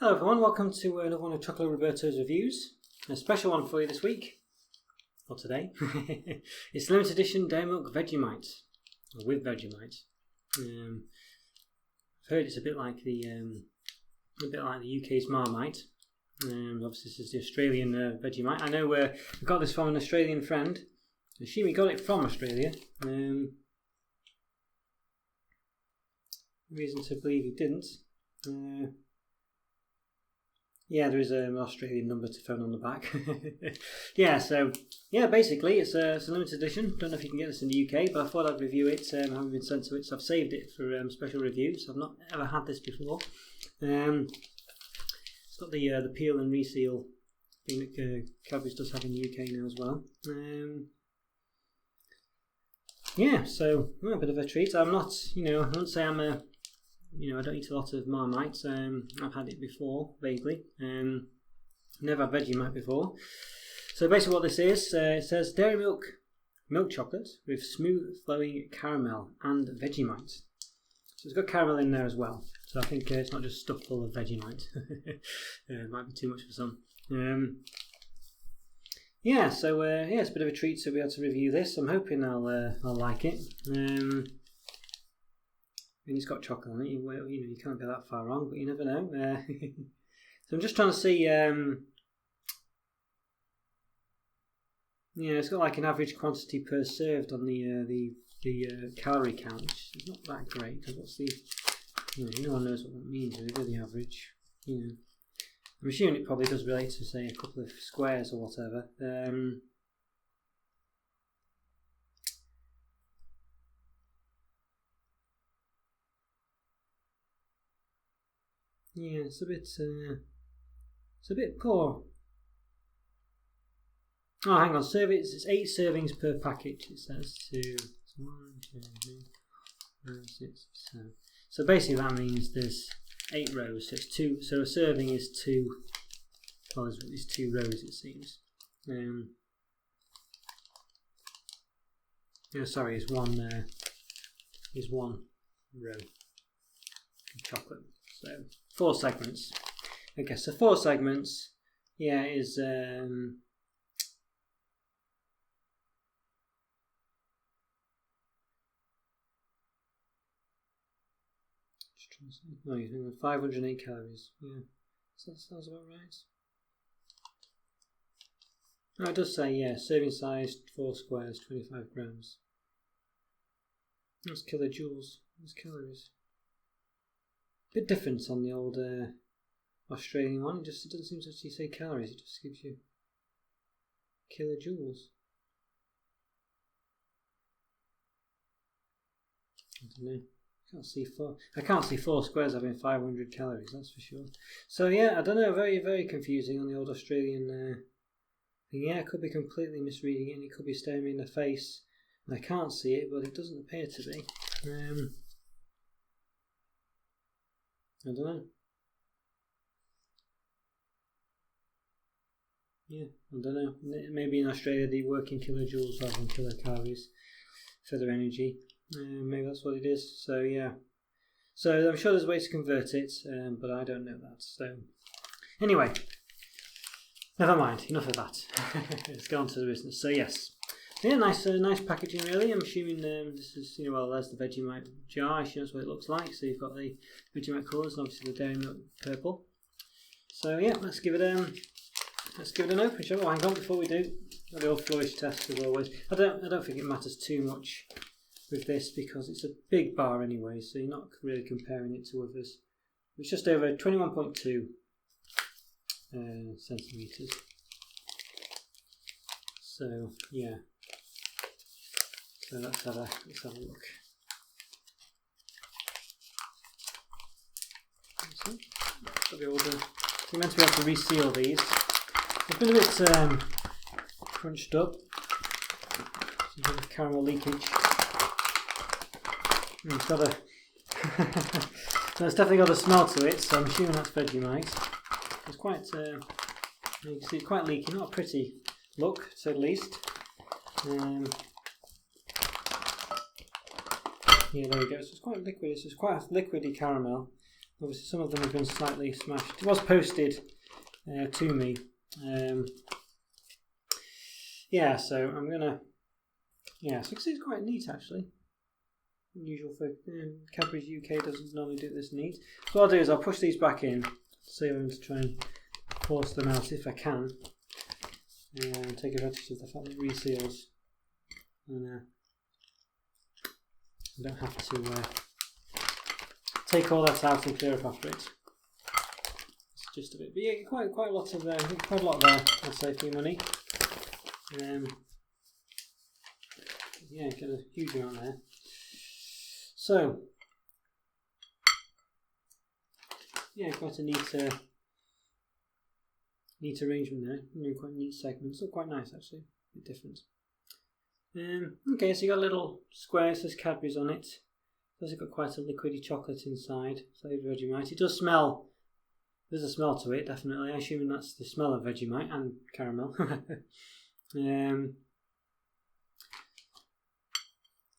Hello everyone, welcome to another one of Chocolo Roberto's reviews. A special one for you this week, or today. It's limited edition Dairy Milk Vegemite, or with Vegemite. I've heard it's a bit like the UK's Marmite. Obviously this is the Australian Vegemite. I know I got this from an Australian friend. I assume he got it from Australia. Reason to believe he didn't. Yeah, there is an Australian number to phone on the back. Basically it's a limited edition. Don't know if you can get this in the UK, but I thought I'd review it. I haven't been sent to it, so I've saved it for special reviews. I've not ever had this before. It's got the peel and reseal thing that Cadbury does have in the UK now as well. A bit of a treat. I'm not, I wouldn't say I'm a... I don't eat a lot of Marmite. I've had it before, vaguely. Never had Vegemite before. So basically what this is, it says dairy milk chocolate with smooth flowing caramel and Vegemite. So it's got caramel in there as well. So I think it's not just stuff full of Vegemite. It might be too much for some. It's a bit of a treat to be able to review this. I'm hoping I'll like it. It's got chocolate on it. You can't go that far wrong, but you never know. So I'm just trying to see. It's got like an average quantity per served on the calorie count, which is not that great. Because what's the no one knows what that means. Really, the average. I'm assuming it probably does relate to say a couple of squares or whatever. It's a bit poor. Oh, hang on. It's 8 servings per package. It says 1, 2, 3, 4, 5, 6, 7. So basically that means there's 8 rows. So it's 2. So a serving is 2. Well, there's 2 rows it seems. Is one. Is 1 row of chocolate. So 4 segments. Okay, so 4 segments. Is just trying to see. No, you think 508 calories. Yeah, so that sounds about right. Oh, it does say serving size 4 squares, 25 grams. That's kilojoules. That's calories. Bit different on the old Australian one. It doesn't seem to actually say calories. It just gives you kilojoules. I don't know. I can't see 4 squares having 500 calories. That's for sure. So I don't know. Very, very confusing on the old Australian thing. I could be completely misreading it, and it could be staring me in the face, and I can't see it, but it doesn't appear to be. I don't know. I don't know. Maybe in Australia they work in kilojoules rather than kilocalories for their energy. Maybe that's what it is. So So I'm sure there's a way to convert it, but I don't know that. So anyway, never mind. Enough of that. Let's go on to the business. So yes. Nice packaging really. I'm assuming this is, there's the Vegemite jar. That's what it looks like. So you've got the Vegemite colours and obviously the dairy milk purple. So let's give it an open, shall we? Hang on, before we do, the old flourish test as always. I don't think it matters too much with this because it's a big bar anyway, so you're not really comparing it to others. It's just over 21.2 centimeters. So So let's have a look. We're meant to be able to reseal these. They've been a bit crunched up. Some bit of caramel leakage. It's got a so it's definitely got a smell to it, so I'm assuming that's Vegemite. It's quite you can see it's quite leaky, not a pretty look, to say the least. There we go. So it's quite liquid. It's quite a liquidy caramel. Obviously, some of them have been slightly smashed. It was posted to me. Yeah, so I'm gonna. Yeah, so it's quite neat actually. Unusual for Cadbury's UK doesn't normally do it this neat. So what I'll do is I'll push these back in. See if I'm going to try and force them out if I can. And take advantage of the fact that it reseals. And I don't have to take all that out and clear up after it. It's just a bit, but yeah, quite a lot of there. I'd say for your money. Yeah, get a huge amount there. So, yeah, quite a neat arrangement there. Quite neat segments. Look quite nice actually. A bit different. Okay, so you got a little square. Says Cadbury's on it. It's also got quite a liquidy chocolate inside. Flavoured Vegemite. It does smell. There's a smell to it, definitely. I'm assuming that's the smell of Vegemite and caramel.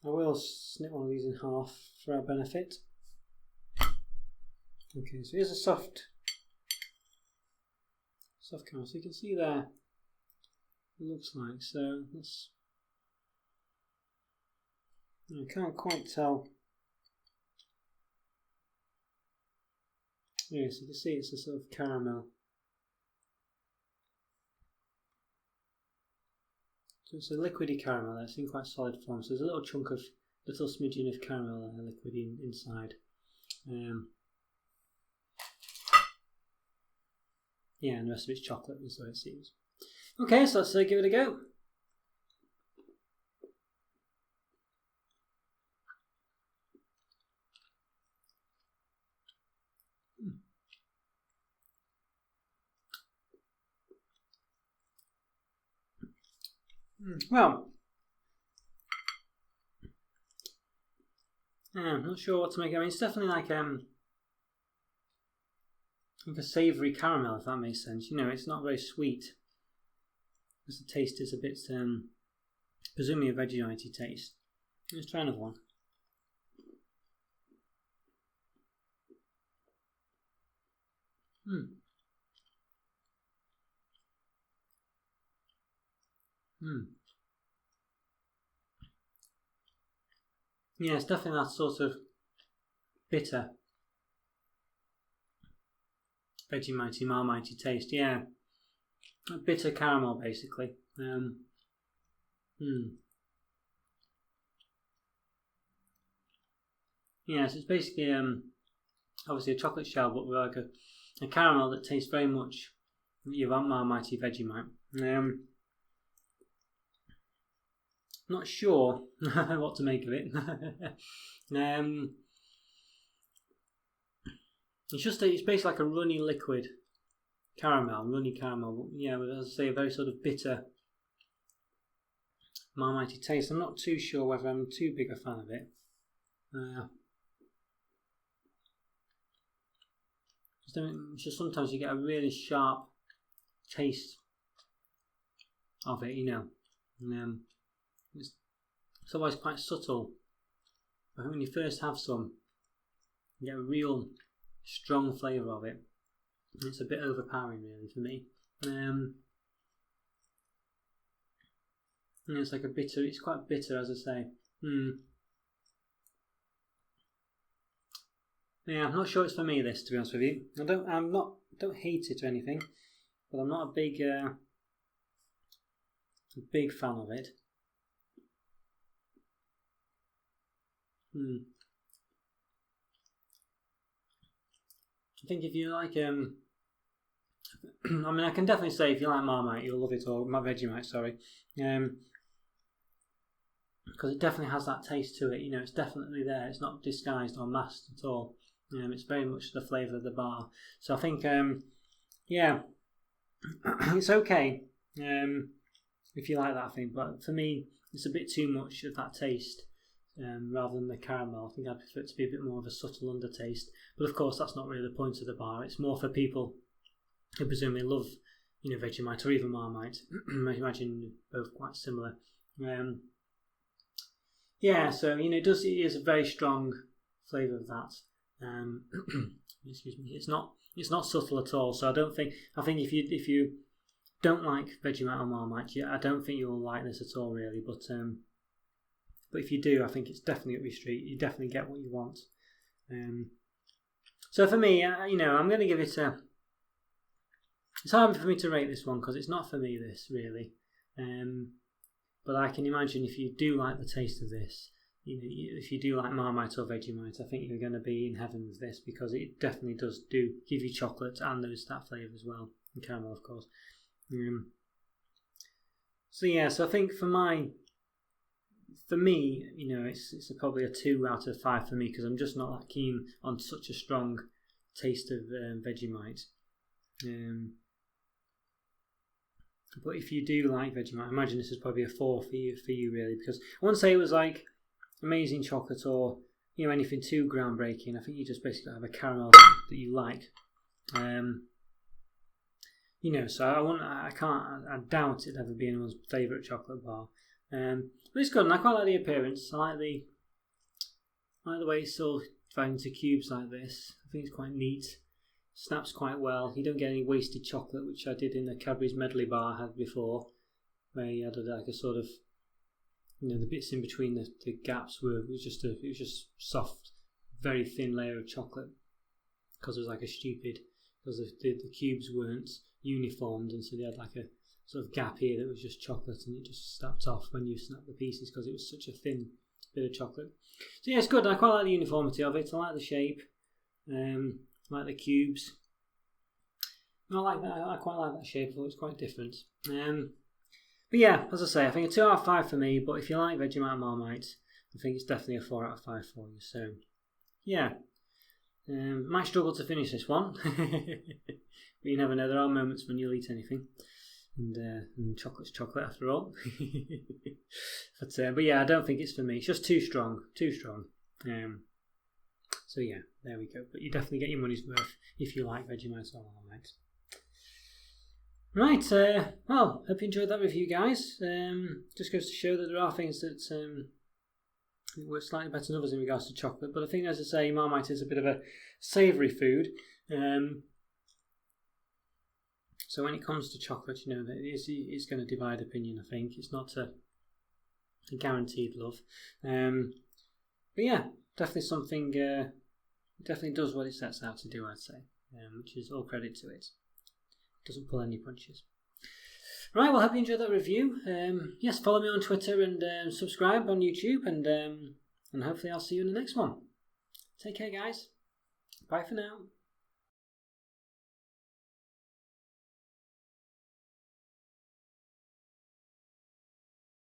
I will snip one of these in half for our benefit. Okay, so here's a soft caramel. So you can see there it looks like. So let's. I can't quite tell. Yeah, so you can see it's a sort of caramel. So it's a liquidy caramel there, it's in quite solid form. So there's a little chunk of, little smidgen of caramel there, liquid inside. Yeah, and the rest of it's chocolate, so it seems. Okay, so let's give it a go. Well, I'm not sure what to make. I mean, it's definitely like a savoury caramel, if that makes sense. You know, it's not very sweet. Because the taste is a bit, presumably a Vegemite taste. Let's try another one. Yeah, it's definitely that sort of bitter Vegemite, Marmite taste. Yeah, a bitter caramel basically. Yeah, so it's basically obviously a chocolate shell, but with like a caramel that tastes very much your Marmite Vegemite. Not sure what to make of it. It's basically like a runny liquid runny caramel. Yeah, with, as I say, a very sort of bitter Marmite taste. I'm not too sure whether I'm too big a fan of it. Just sometimes you get a really sharp taste of it, you know. It's always quite subtle. I think when you first have some, you get a real strong flavour of it. It's a bit overpowering, really, for me. It's like a bitter. It's quite bitter, as I say. Yeah, I'm not sure it's for me. This, to be honest with you, I don't hate it or anything, but I'm not a big fan of it. I think if you like, I mean, I can definitely say if you like Marmite, you'll love it, or Vegemite, sorry, because it definitely has that taste to it. You know, it's definitely there. It's not disguised or masked at all. It's very much the flavour of the bar. So I think, yeah, it's okay if you like that thing. But for me, it's a bit too much of that taste. Rather than the caramel, I think I'd prefer it to be a bit more of a subtle undertaste. But of course, that's not really the point of the bar. It's more for people who presumably love, you know, Vegemite or even Marmite. I imagine both quite similar. Yeah, so you know, it is a very strong flavour of that. excuse me, it's not subtle at all. So I think if you don't like Vegemite or Marmite, I don't think you'll like this at all, really. But if you do, I think it's definitely up your street. You definitely get what you want. So for me, I'm going to give it a. It's hard for me to rate this one because it's not for me. This really, but I can imagine if you do like the taste of this, if you do like Marmite or Vegemite, I think you're going to be in heaven with this because it definitely does give you chocolate and that flavour as well, and caramel, of course. So I think for me, it's probably a 2 out of 5 for me because I'm just not that keen on such a strong taste of Vegemite. But if you do like Vegemite, I imagine this is probably a 4 for you really, because I wouldn't say it was like amazing chocolate or anything too groundbreaking. I think you just basically have a caramel that you like. So I doubt it'd ever be anyone's favourite chocolate bar. But it's good, and I quite like the appearance. I like the way it's all divided into cubes like this. I think it's quite neat. Snaps quite well. You don't get any wasted chocolate, which I did in the Cadbury's medley bar I had before, where you had like a sort of, the bits in between the gaps it was just soft, very thin layer of chocolate, because it was like because the cubes weren't uniformed, and so they had like a sort of gap here that was just chocolate, and it just snapped off when you snapped the pieces because it was such a thin bit of chocolate. So it's good. I quite like the uniformity of it. I like the shape. I like the cubes. I like that. I quite like that shape. It's quite different. But as I say, I think a 2 out of 5 for me. But if you like Vegemite and Marmite, I think it's definitely a 4 out of 5 for you. So might struggle to finish this one, but you never know. There are moments when you'll eat anything, and chocolate's chocolate after all. but I don't think it's for me. It's just too strong. So there we go. But you definitely get your money's worth if you like Vegemite or Marmite. Right, well, hope you enjoyed that review, guys. Just goes to show that there are things that work slightly better than others in regards to chocolate. But I think, as I say, Marmite is a bit of a savoury food. So when it comes to chocolate, it's going to divide opinion, I think. It's not a guaranteed love. But definitely something, it definitely does what it sets out to do, I'd say, which is all credit to it. Doesn't pull any punches. Right, well, hope you enjoyed that review. Yes, follow me on Twitter and subscribe on YouTube, and hopefully I'll see you in the next one. Take care, guys. Bye for now.